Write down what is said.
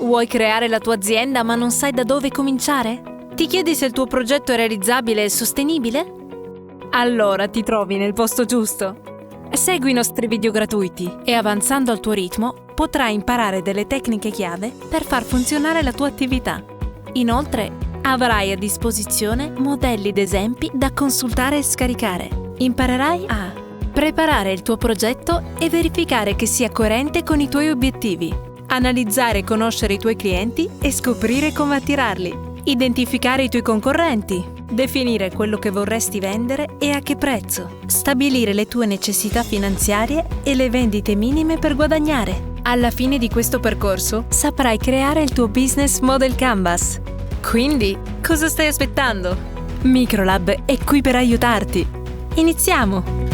Vuoi creare la tua azienda ma non sai da dove cominciare? Ti chiedi se il tuo progetto è realizzabile e sostenibile? Allora ti trovi nel posto giusto. Segui i nostri video gratuiti e avanzando al tuo ritmo potrai imparare delle tecniche chiave per far funzionare la tua attività. Inoltre avrai a disposizione modelli d'esempi da consultare e scaricare. Imparerai a preparare il tuo progetto e verificare che sia coerente con i tuoi obiettivi. Analizzare e conoscere i tuoi clienti e scoprire come attirarli. Identificare i tuoi concorrenti. Definire quello che vorresti vendere e a che prezzo. Stabilire le tue necessità finanziarie e le vendite minime per guadagnare. Alla fine di questo percorso saprai creare il tuo business model canvas. Quindi, cosa stai aspettando? Microlab è qui per aiutarti. Iniziamo!